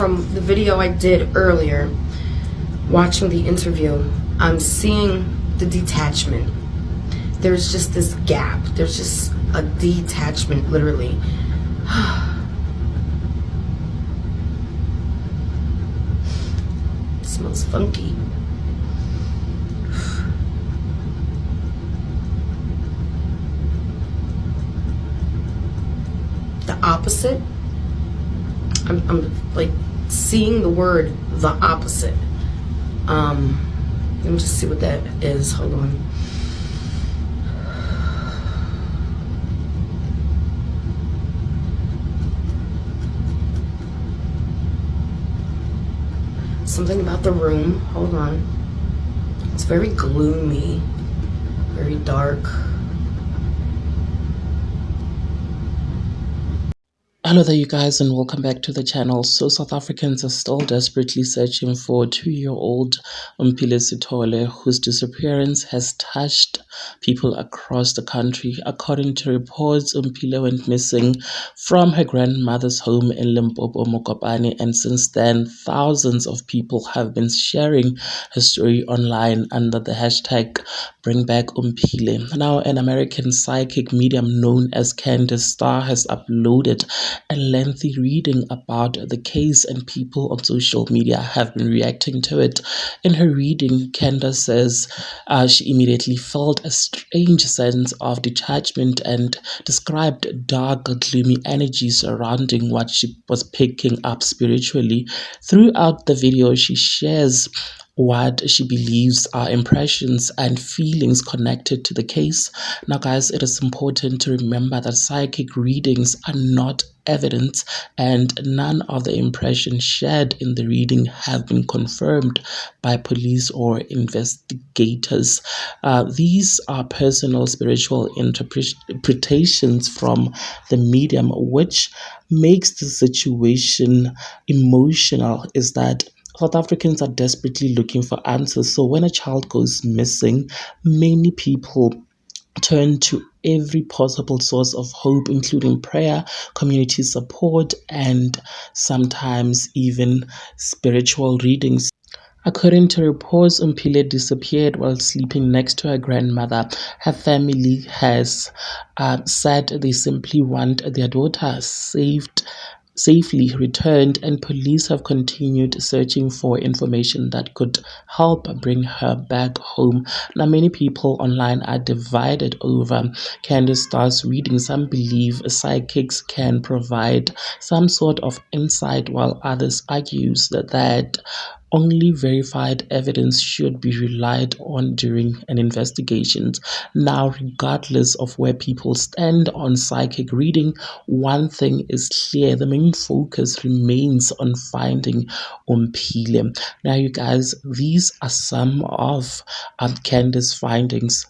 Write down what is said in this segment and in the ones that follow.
From the video I did earlier, watching the interview, I'm seeing the detachment. There's just this gap. There's just a detachment, literally. It smells funky. The opposite. I'm like seeing the word the opposite. Let me just see what that is. Hold on. Something about the room. Hold on. It's very gloomy, very dark. Hello there you guys, and welcome back to the channel. So South Africans are still desperately searching for 2-year-old Mpile Sithole, whose disappearance has touched people across the country. According to reports, Mpile went missing from her grandmother's home in Limpopo, Mokopane, and since then thousands of people have been sharing her story online under the hashtag #BringBackUmpile. Now, an American psychic medium known as Candace Starr has uploaded a lengthy reading about the case, and people on social media have been reacting to it. In her reading, Candace says she immediately felt a strange sense of detachment and described dark, gloomy energy surrounding what she was picking up spiritually. Throughout the video, she shares what she believes are impressions and feelings connected to the case. Now, guys, it is important to remember that psychic readings are not evidence, and none of the impressions shared in the reading have been confirmed by police or investigators. These are personal spiritual interpretations from the medium. Which makes the situation emotional is that South Africans are desperately looking for answers. So when a child goes missing, many people turn to every possible source of hope, including prayer, community support, and sometimes even spiritual readings. According to reports, Mpile disappeared while sleeping next to her grandmother. Her family has said they simply want their daughter safely returned, and police have continued searching for information that could help bring her back home. Now, many people online are divided over Candace Starr's reading. Some believe psychics can provide some sort of insight, while others argue that only verified evidence should be relied on during an investigation. Now, regardless of where people stand on psychic reading, one thing is clear: the main focus remains on finding Mpile. Now, you guys, these are some of Candace's findings.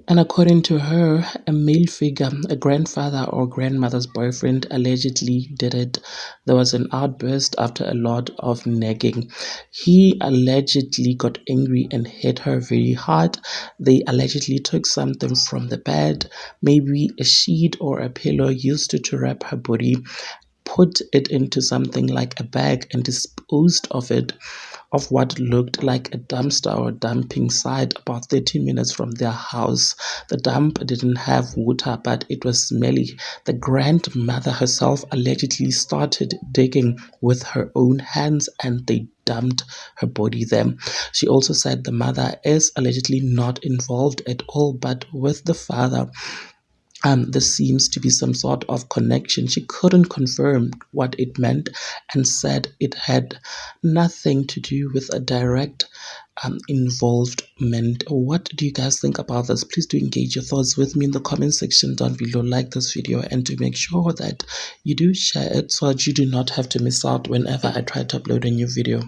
And according to her, a male figure, a grandfather or grandmother's boyfriend, allegedly did it. There was an outburst after a lot of nagging. He allegedly got angry and hit her very hard. They allegedly took something from the bed, maybe a sheet or a pillow used to wrap her body, put it into something like a bag, and disposed of what looked like a dumpster or dumping site about 30 minutes from their house. The dump didn't have water, but it was smelly. The grandmother herself allegedly started digging with her own hands, and they dumped her body there. She also said the mother is allegedly not involved at all, but with the father, there seems to be some sort of connection. She couldn't confirm what it meant and said it had nothing to do with a direct involvement. What do you guys think about this? Please do engage your thoughts with me in the comment section down below. Like this video, and to make sure that you do share it so that you do not have to miss out whenever I try to upload a new video.